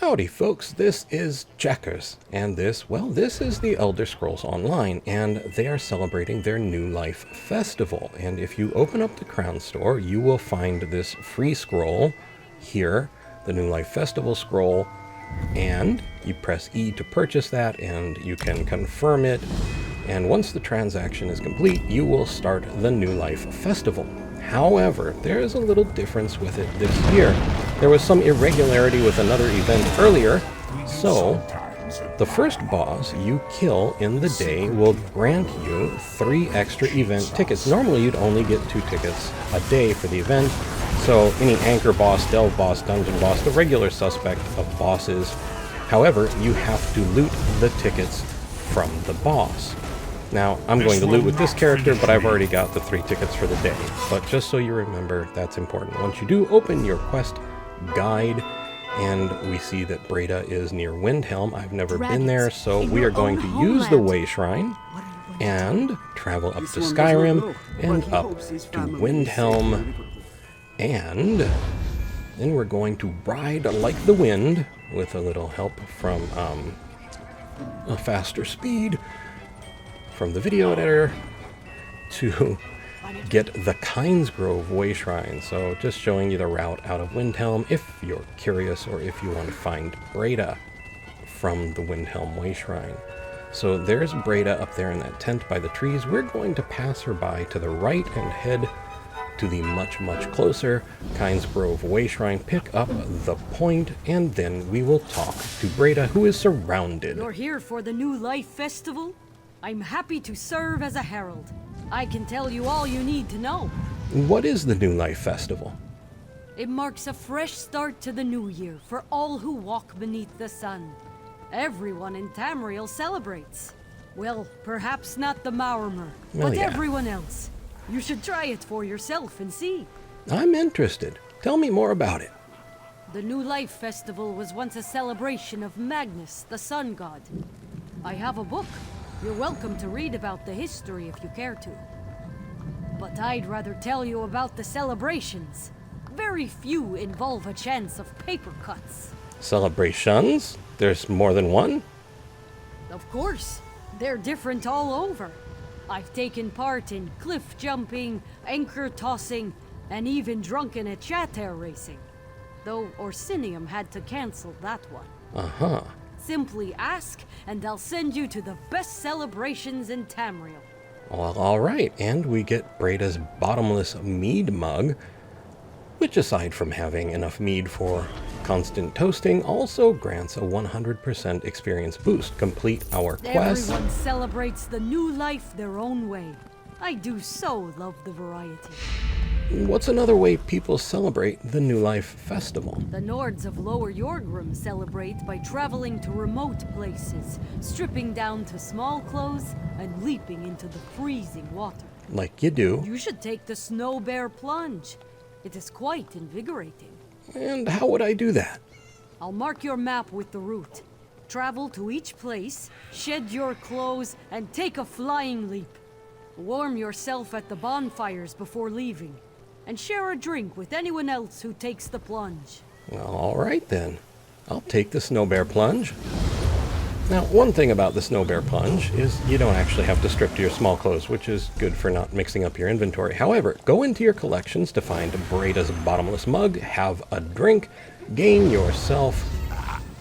Howdy folks, this is Checkers, and this is the Elder Scrolls Online, and they are celebrating their New Life Festival. And if you open up the Crown Store, you will find this free scroll here, the New Life Festival scroll, and you press E to purchase that, and you can confirm it. And once the transaction is complete, you will start the New Life Festival. However, there is a little difference with it this year. There was some irregularity with another event earlier, so the first boss you kill in the day will grant you 3 extra event tickets. Normally you'd only get 2 tickets a day for the event, so any anchor boss, delve boss, dungeon boss, the regular suspect of bosses. However, you have to loot the tickets from the boss. Now, I'm going to loot with this character, but I've already got the 3 tickets for the day. But just so you remember, that's important. Once you do open your quest guide, and we see that Breda is near Windhelm. I've never been there, so we are going to use the Way Shrine and travel up to Skyrim and up to Windhelm. And then we're going to ride like the wind with a little help from a faster speed from the video editor to get the Kynesgrove Way Shrine. So just showing you the route out of Windhelm if you're curious, or if you want to find Breda from the Windhelm Way Shrine. So there's Breda up there in that tent by the trees. We're going to pass her by to the right and head to the much closer Kynesgrove Way Shrine, pick up the point, and then we will talk to Breda, who is surrounded. You're here for the New Life Festival? I'm happy to serve as a herald. I can tell you all you need to know. What is the New Life Festival? It marks a fresh start to the new year for all who walk beneath the sun. Everyone in Tamriel celebrates. Well, perhaps not the Maormer, but yeah. Everyone else. You should try it for yourself and see. I'm interested. Tell me more about it. The New Life Festival was once a celebration of Magnus, the sun god. I have a book. You're welcome to read about the history if you care to. But I'd rather tell you about the celebrations. Very few involve a chance of paper cuts. Celebrations? There's more than one? Of course. They're different all over. I've taken part in cliff jumping, anchor tossing, and even drunken at chatter racing. Though Orsinium had to cancel that one. Uh-huh. Simply ask, and I'll send you to the best celebrations in Tamriel. Well, alright, and we get Breda's bottomless mead mug, which aside from having enough mead for constant toasting, also grants a 100% experience boost. Complete our quest. Everyone celebrates the new life their own way. I do so love the variety. What's another way people celebrate the New Life Festival? The Nords of Lower Yorgrim celebrate by traveling to remote places, stripping down to small clothes, and leaping into the freezing water. Like you do. You should take the Snow Bear Plunge. It is quite invigorating. And how would I do that? I'll mark your map with the route. Travel to each place, shed your clothes, and take a flying leap. Warm yourself at the bonfires before leaving, and share a drink with anyone else who takes the plunge. Well, alright then. I'll take the Snow Bear Plunge. Now, one thing about the Snow Bear Plunge is you don't actually have to strip to your small clothes, which is good for not mixing up your inventory. However, go into your collections to find Breda's bottomless mug, have a drink, gain yourself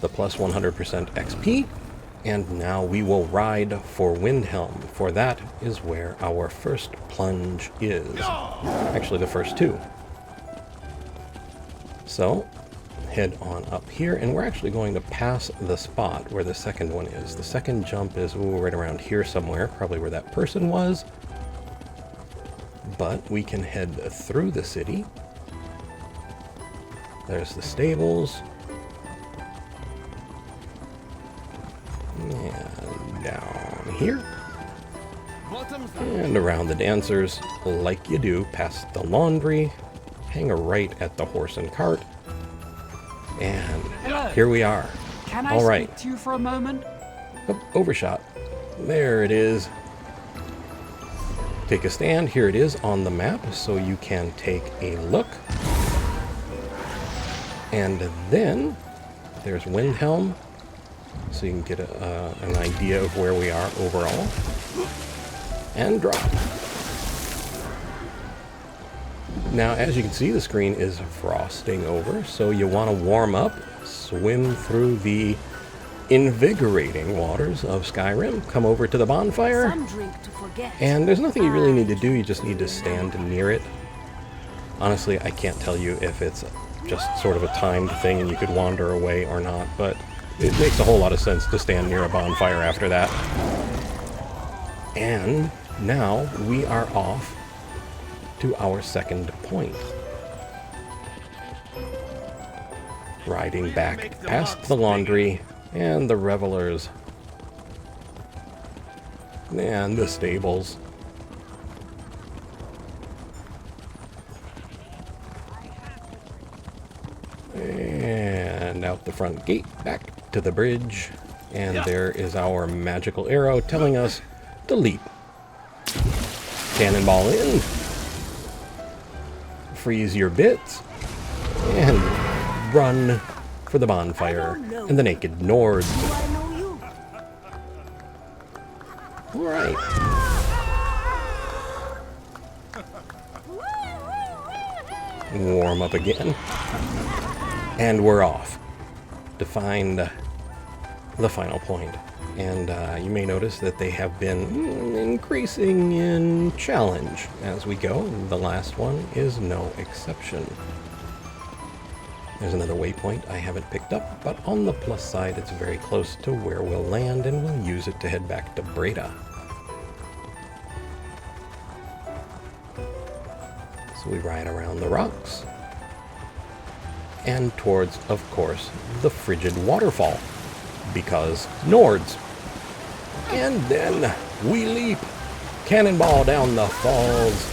the plus 100% XP, and now we will ride for Windhelm, for that is where our first plunge is. Actually, the first 2. So, head on up here, and we're actually going to pass the spot where the second one is. The second jump is right around here somewhere, probably where that person was. But we can head through the city. There's the stables. And down here. And around the dancers, like you do, past the laundry, hang a right at the horse and cart. And hello. Here we are. Can I speak to you for a moment? Oh, overshot. There it is. Take a stand. Here it is on the map, so you can take a look. And then There's Windhelm, so you can get an idea of where we are overall. And drop. Now, as you can see, the screen is frosting over, so you want to warm up, swim through the invigorating waters of Skyrim, come over to the bonfire, Some drink to forget. and there's nothing you really need to do, you just need to stand near it. Honestly, I can't tell you if it's just sort of a timed thing and you could wander away or not, but it makes a whole lot of sense to stand near a bonfire after that. And now we are off to our second point. Riding back past the laundry and the revelers and the stables. And out the front gate, back to the bridge. And there is our magical arrow telling us to leap. Cannonball in. Freeze your bits. And run for the bonfire and the naked Nords. Do I know you? Alright. Warm up again. And we're off to find the final point. And you may notice that they have been increasing in challenge as we go. The last one is no exception. There's another waypoint I haven't picked up, but on the plus side, it's very close to where we'll land, and we'll use it to head back to Breda. So we ride around the rocks and towards, of course, the frigid waterfall, because Nords. And then we leap, cannonball down the falls,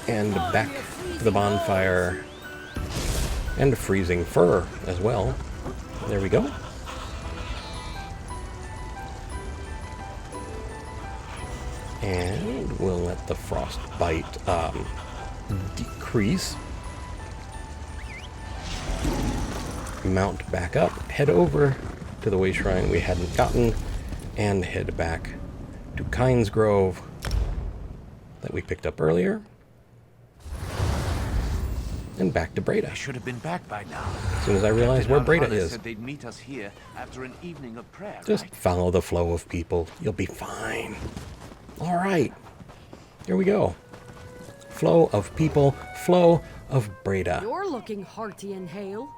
and back to the bonfire, and freezing fur as well. There we go. And we'll let the frostbite decrease. Mount back up, head over to the way shrine we hadn't gotten, and head back to Kynes Grove that we picked up earlier. And back to Breda. I should have been back by now. As soon as I realized where Breda is. Said they'd meet us here after an evening of prayer. Just right? follow the flow of people. You'll be fine. All right. Here we go. Flow of people. Flow of Breda. You're looking hearty and hale,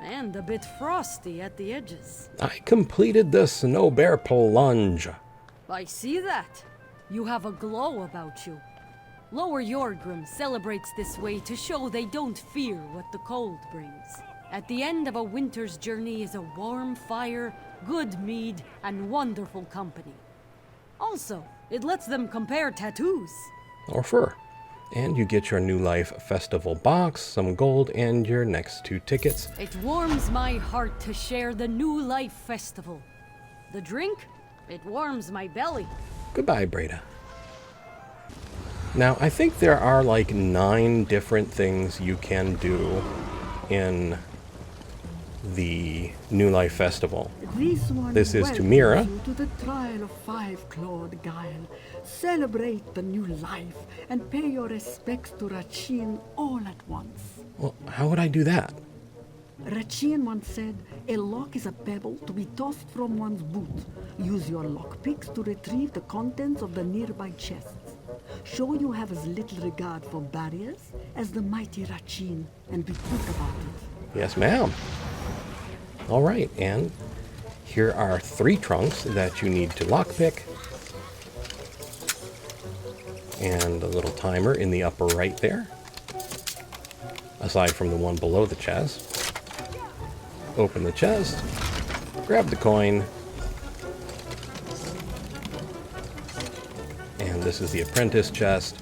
and a bit frosty at the edges. I completed the Snow Bear Plunge. I see that. You have a glow about you. Lower Yorgrim celebrates this way to show they don't fear what the cold brings. At the end of a winter's journey is a warm fire, good mead, and wonderful company. Also, it lets them compare tattoos. Or fur. And you get your New Life Festival box, some gold, and your next 2 tickets. It warms my heart to share the New Life Festival. The drink? It warms my belly. Goodbye, Breda. Now, I think there are like 9 different things you can do in the New Life Festival. This is to Mira. You to the trial of 5-clawed Guile. Celebrate the new life and pay your respects to Rachin all at once. Well, how would I do that? Rachin once said, a lock is a pebble to be tossed from one's boot. Use your lockpicks to retrieve the contents of the nearby chests. Show you have as little regard for barriers as the mighty Rachin, and be quick about it. Yes, ma'am. All right, and here are 3 trunks that you need to lockpick. And a little timer in the upper right there, aside from the one below the chest. Open the chest, grab the coin, and this is the apprentice chest.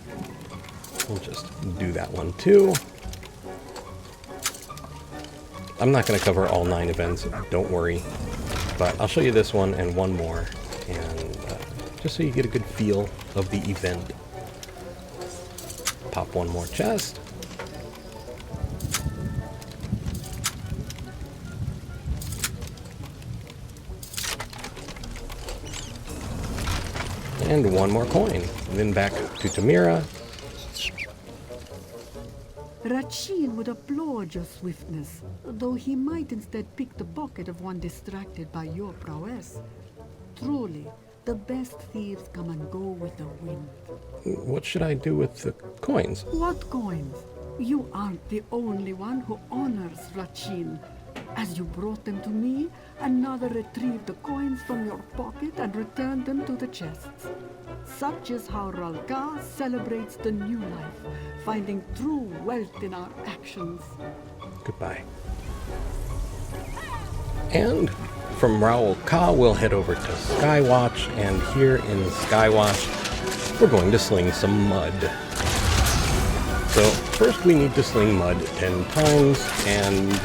We'll just do that one too. I'm not going to cover all 9 events, don't worry, but I'll show you this one and one more, and just so you get a good feel of the event. Pop one more chest. And one more coin. And then back to Tamira. Rachin would applaud your swiftness, though he might instead pick the pocket of one distracted by your prowess. Truly, the best thieves come and go with the wind. What should I do with the coins? What coins? You aren't the only one who honors Rachin. As you brought them to me, another retrieved the coins from your pocket and returned them to the chests. Such is how Ralka celebrates the new life, finding true wealth in our actions. Goodbye. And from Raoul Ka, we'll head over to Skywatch, and here in Skywatch, we're going to sling some mud. So first we need to sling mud 10 times, and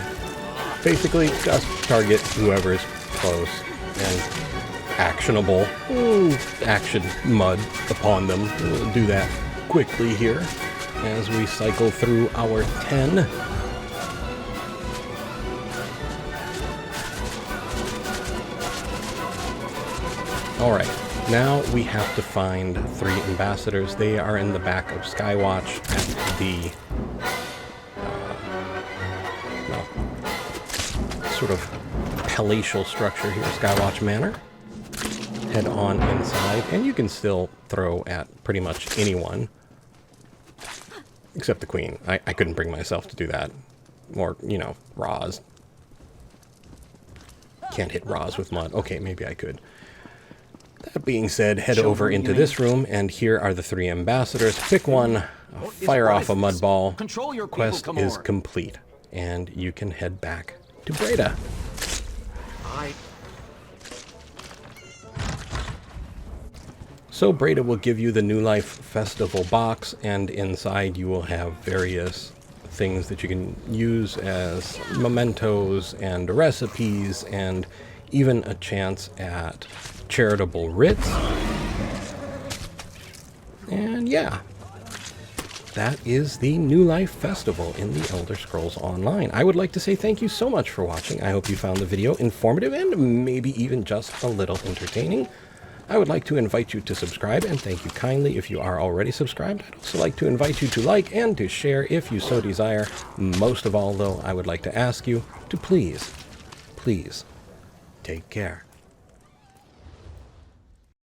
basically just target whoever is close and actionable. Action mud upon them. We'll do that quickly here as we cycle through our 10. Alright, now we have to find 3 ambassadors. They are in the back of Skywatch at the sort of palatial structure here, Skywatch Manor. Head on inside, and you can still throw at pretty much anyone. Except the queen. I couldn't bring myself to do that. Or, you know, Roz. Can't hit Roz with mud. Okay, maybe I could. That being said, head over into this room, and here are the 3 ambassadors. Pick one, fire off a mud ball. Control your Quest people, is Kamor. complete, and you can head back to Breda. So Breda will give you the New Life Festival box, and inside you will have various things that you can use as mementos and recipes, and even a chance at charitable writs. And yeah, that is the New Life Festival in the Elder Scrolls Online. I would like to say thank you so much for watching. I hope you found the video informative and maybe even just a little entertaining. I would like to invite you to subscribe, and thank you kindly if you are already subscribed. I'd also like to invite you to like and to share if you so desire. Most of all, though, I would like to ask you to please take care.